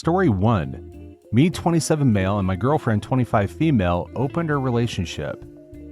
Story 1. Me, 27 male, and my girlfriend, 25 female, opened our relationship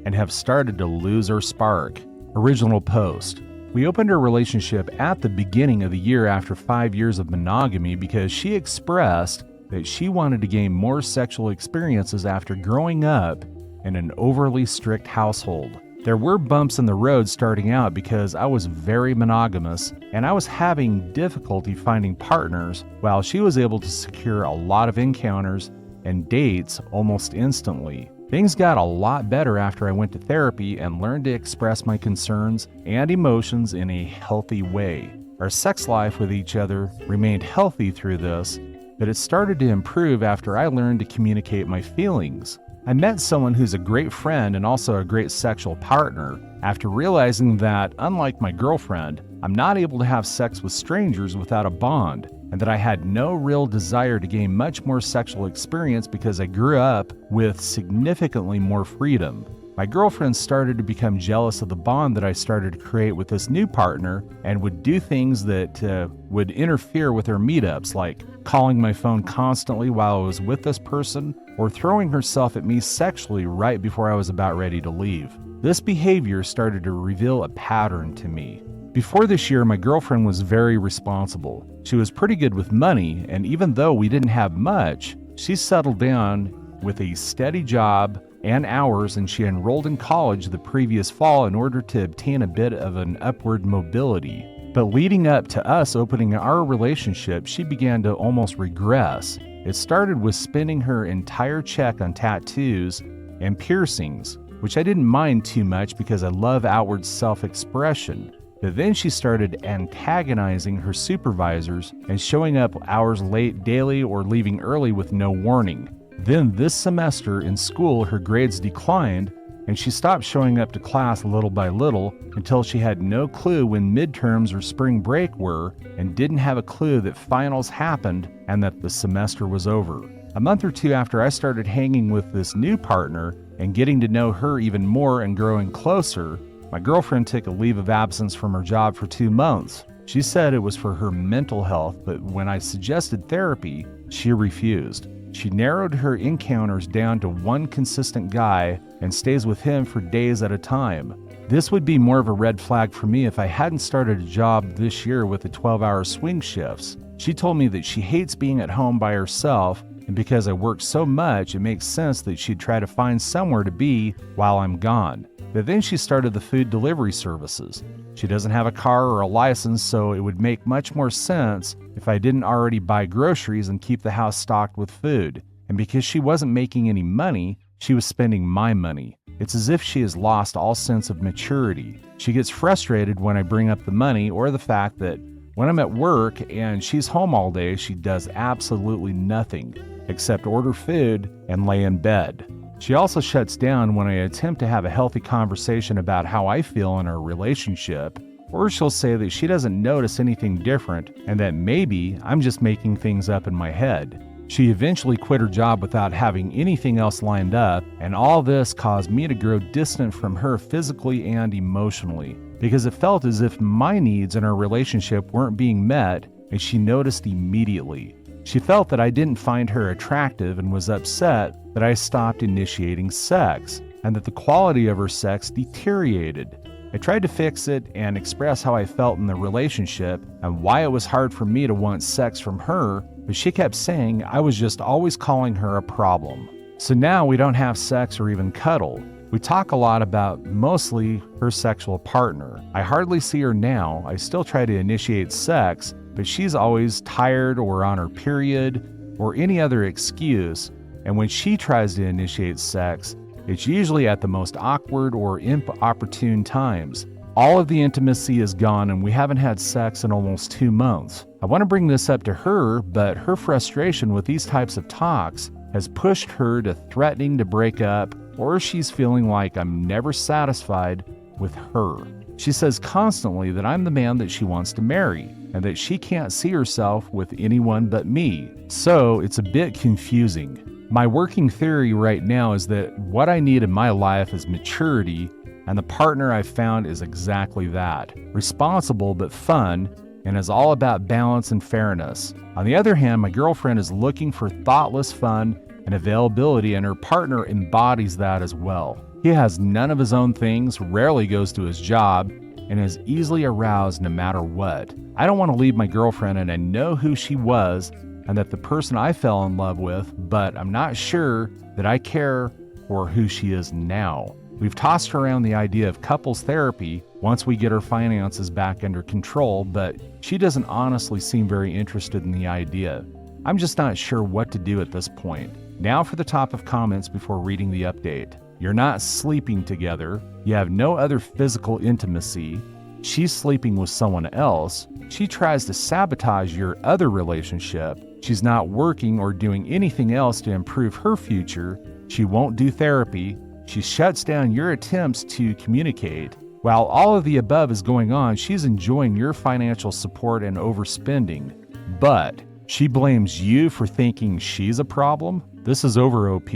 and have started to lose our spark. Original post. We opened our relationship at the beginning of the year after 5 years of monogamy because she expressed that she wanted to gain more sexual experiences after growing up in an overly strict household. There were bumps in the road starting out because I was very monogamous and I was having difficulty finding partners, while she was able to secure a lot of encounters and dates almost instantly. Things got a lot better after I went to therapy and learned to express my concerns and emotions in a healthy way. Our sex life with each other remained healthy through this, but it started to improve after I learned to communicate my feelings. I met someone who's a great friend and also a great sexual partner after realizing that, unlike my girlfriend, I'm not able to have sex with strangers without a bond, and that I had no real desire to gain much more sexual experience because I grew up with significantly more freedom. My girlfriend started to become jealous of the bond that I started to create with this new partner and would do things that would interfere with our meetups, like calling my phone constantly while I was with this person or throwing herself at me sexually right before I was about ready to leave. This behavior started to reveal a pattern to me. Before this year, my girlfriend was very responsible. She was pretty good with money, and even though we didn't have much, she settled down with a steady job and hours, and she enrolled in college the previous fall in order to obtain a bit of an upward mobility. But leading up to us opening our relationship, she began to almost regress. It started with spending her entire check on tattoos and piercings, which I didn't mind too much because I love outward self-expression. But then she started antagonizing her supervisors and showing up hours late daily or leaving early with no warning. Then this semester in school, her grades declined and she stopped showing up to class little by little until she had no clue when midterms or spring break were and didn't have a clue that finals happened and that the semester was over. A month or two after I started hanging with this new partner and getting to know her even more and growing closer, my girlfriend took a leave of absence from her job for 2 months. She said it was for her mental health, but when I suggested therapy, she refused. She narrowed her encounters down to one consistent guy and stays with him for days at a time. This would be more of a red flag for me if I hadn't started a job this year with the 12-hour swing shifts. She told me that she hates being at home by herself, and because I work so much, it makes sense that she'd try to find somewhere to be while I'm gone. But then she started the food delivery services. She doesn't have a car or a license, so it would make much more sense if I didn't already buy groceries and keep the house stocked with food. And because she wasn't making any money, she was spending my money. It's as if she has lost all sense of maturity. She gets frustrated when I bring up the money or the fact that when I'm at work and she's home all day, she does absolutely nothing except order food and lay in bed. She also shuts down when I attempt to have a healthy conversation about how I feel in our relationship, or she'll say that she doesn't notice anything different and that maybe I'm just making things up in my head. She eventually quit her job without having anything else lined up, and all this caused me to grow distant from her physically and emotionally, because it felt as if my needs in our relationship weren't being met, and she noticed immediately. She felt that I didn't find her attractive and was upset that I stopped initiating sex, and that the quality of her sex deteriorated. I tried to fix it and express how I felt in the relationship and why it was hard for me to want sex from her, but she kept saying I was just always calling her a problem. So now we don't have sex or even cuddle. We talk a lot about mostly her sexual partner. I hardly see her now. I still try to initiate sex, but she's always tired or on her period or any other excuse, and when she tries to initiate sex, it's usually at the most awkward or inopportune times. All of the intimacy is gone and we haven't had sex in almost 2 months. I want to bring this up to her, but her frustration with these types of talks has pushed her to threatening to break up, or she's feeling like I'm never satisfied with her. She says constantly that I'm the man that she wants to marry and that she can't see herself with anyone but me. So it's a bit confusing. My working theory right now is that what I need in my life is maturity, and the partner I've found is exactly that. Responsible but fun, and is all about balance and fairness. On the other hand, my girlfriend is looking for thoughtless fun and availability, and her partner embodies that as well. He has none of his own things, rarely goes to his job, and is easily aroused no matter what. I don't want to leave my girlfriend, and I know who she was and that the person I fell in love with, but I'm not sure that I care for who she is now. We've tossed around the idea of couples therapy once we get her finances back under control, but she doesn't honestly seem very interested in the idea. I'm just not sure what to do at this point. Now for the top of comments before reading the update. You're not sleeping together. You have no other physical intimacy. She's sleeping with someone else. She tries to sabotage your other relationship. She's not working or doing anything else to improve her future. She won't do therapy. She shuts down your attempts to communicate. While all of the above is going on, she's enjoying your financial support and overspending. But she blames you for thinking she's a problem? This is over, OP.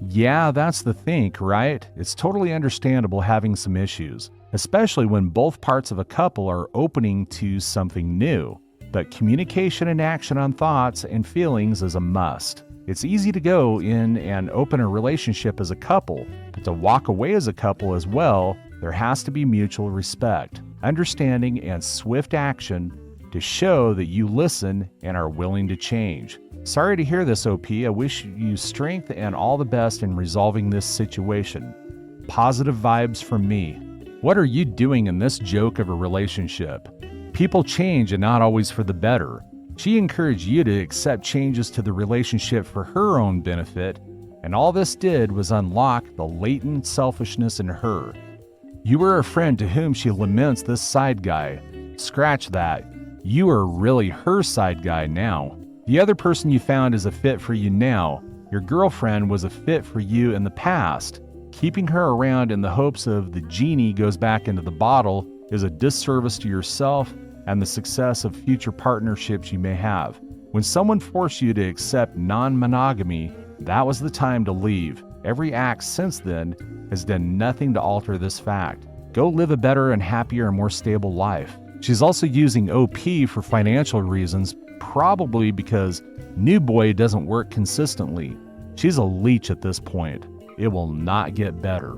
Yeah, that's the thing, right? It's totally understandable having some issues, especially when both parts of a couple are opening to something new. But communication and action on thoughts and feelings is a must. It's easy to go in and open a relationship as a couple, but to walk away as a couple as well, there has to be mutual respect, understanding, and swift action to show that you listen and are willing to change. Sorry to hear this, OP. I wish you strength and all the best in resolving this situation. Positive vibes from me. What are you doing in this joke of a relationship? People change and not always for the better. She encouraged you to accept changes to the relationship for her own benefit, and all this did was unlock the latent selfishness in her. You were a friend to whom she laments this side guy. Scratch that. You are really her side guy now. The other person you found is a fit for you now. Your girlfriend was a fit for you in the past. Keeping her around in the hopes of the genie goes back into the bottle is a disservice to yourself and the success of future partnerships you may have. When someone forced you to accept non-monogamy, that was the time to leave. Every act since then has done nothing to alter this fact. Go live a better and happier and more stable life. She's also using OP for financial reasons, probably because new boy doesn't work consistently. She's a leech at this point. It will not get better.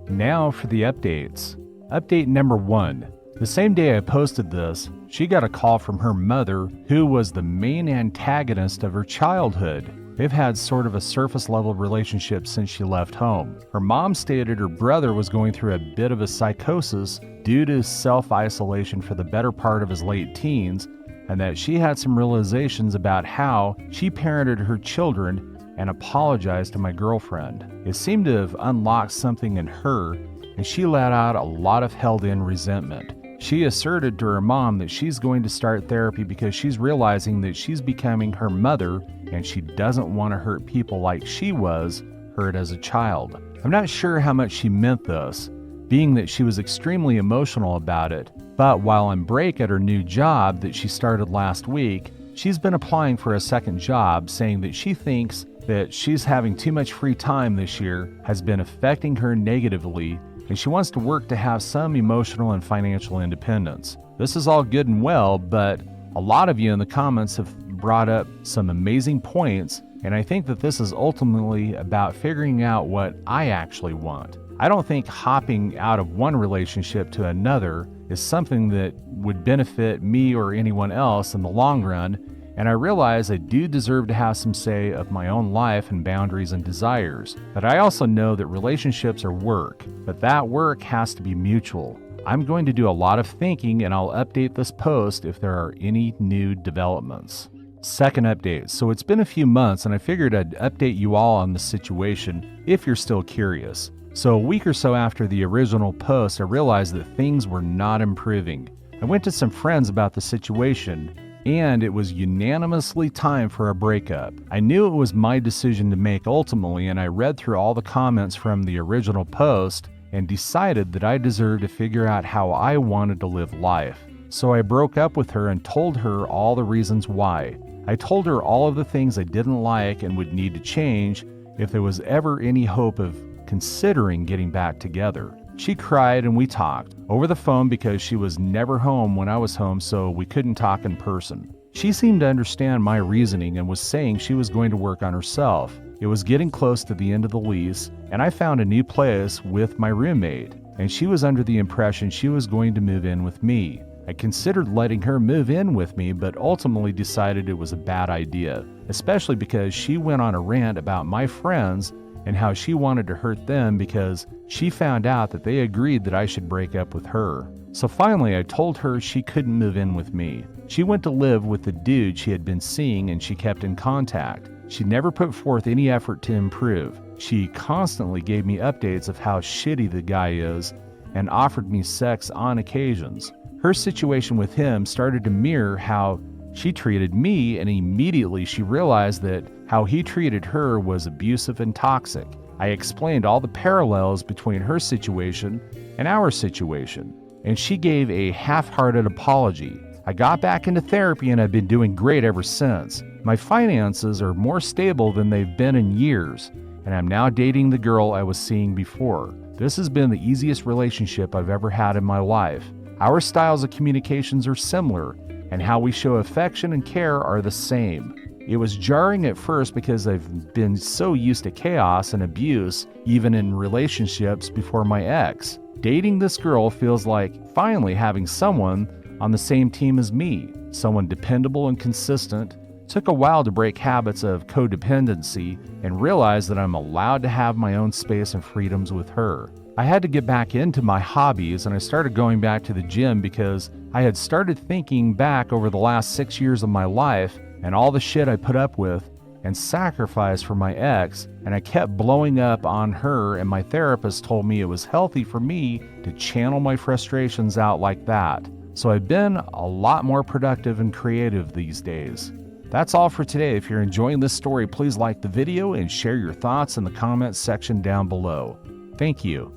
Now for the updates. Update number 1. The same day I posted this, she got a call from her mother, who was the main antagonist of her childhood. They've had sort of a surface level relationship since she left home. Her mom stated her brother was going through a bit of a psychosis due to self-isolation for the better part of his late teens, and that she had some realizations about how she parented her children and apologized to my girlfriend. It seemed to have unlocked something in her, and she let out a lot of held-in resentment. She asserted to her mom that she's going to start therapy because she's realizing that she's becoming her mother and she doesn't want to hurt people like she was hurt as a child. I'm not sure how much she meant this, being that she was extremely emotional about it, but while on break at her new job that she started last week, she's been applying for a second job, saying that she thinks that she's having too much free time this year has been affecting her negatively, and she wants to work to have some emotional and financial independence. This is all good and well, but a lot of you in the comments have brought up some amazing points, and I think that this is ultimately about figuring out what I actually want. I don't think hopping out of one relationship to another is something that would benefit me or anyone else in the long run, and I realize I do deserve to have some say of my own life and boundaries and desires. But I also know that relationships are work, but that work has to be mutual. I'm going to do a lot of thinking, and I'll update this post if there are any new developments. Second update. So it's been a few months, and I figured I'd update you all on the situation if you're still curious. So a week or so after the original post, I realized that things were not improving. I went to some friends about the situation, and it was unanimously time for a breakup. I knew it was my decision to make ultimately, and I read through all the comments from the original post and decided that I deserved to figure out how I wanted to live life. So I broke up with her and told her all the reasons why. I told her all of the things I didn't like and would need to change if there was ever any hope of considering getting back together. She cried and we talked over the phone because she was never home when I was home, so we couldn't talk in person. She seemed to understand my reasoning and was saying she was going to work on herself. It was getting close to the end of the lease, and I found a new place with my roommate, and she was under the impression she was going to move in with me. I considered letting her move in with me, but ultimately decided it was a bad idea, especially because she went on a rant about my friends and how she wanted to hurt them because she found out that they agreed that I should break up with her. So finally I told her she couldn't move in with me. She went to live with the dude she had been seeing and she kept in contact. She never put forth any effort to improve. She constantly gave me updates of how shitty the guy is and offered me sex on occasions. Her situation with him started to mirror how she treated me, and immediately she realized that how he treated her was abusive and toxic. I explained all the parallels between her situation and our situation, and she gave a half-hearted apology. I got back into therapy and I've been doing great ever since. My finances are more stable than they've been in years, and I'm now dating the girl I was seeing before. This has been the easiest relationship I've ever had in my life. Our styles of communications are similar, and how we show affection and care are the same. It was jarring at first because I've been so used to chaos and abuse, even in relationships before my ex. Dating this girl feels like finally having someone on the same team as me, someone dependable and consistent. It took a while to break habits of codependency and realize that I'm allowed to have my own space and freedoms with her. I had to get back into my hobbies, and I started going back to the gym because I had started thinking back over the last 6 years of my life and all the shit I put up with and sacrificed for my ex, and I kept blowing up on her, and my therapist told me it was healthy for me to channel my frustrations out like that. So I've been a lot more productive and creative these days. That's all for today. If you're enjoying this story, please like the video and share your thoughts in the comments section down below. Thank you.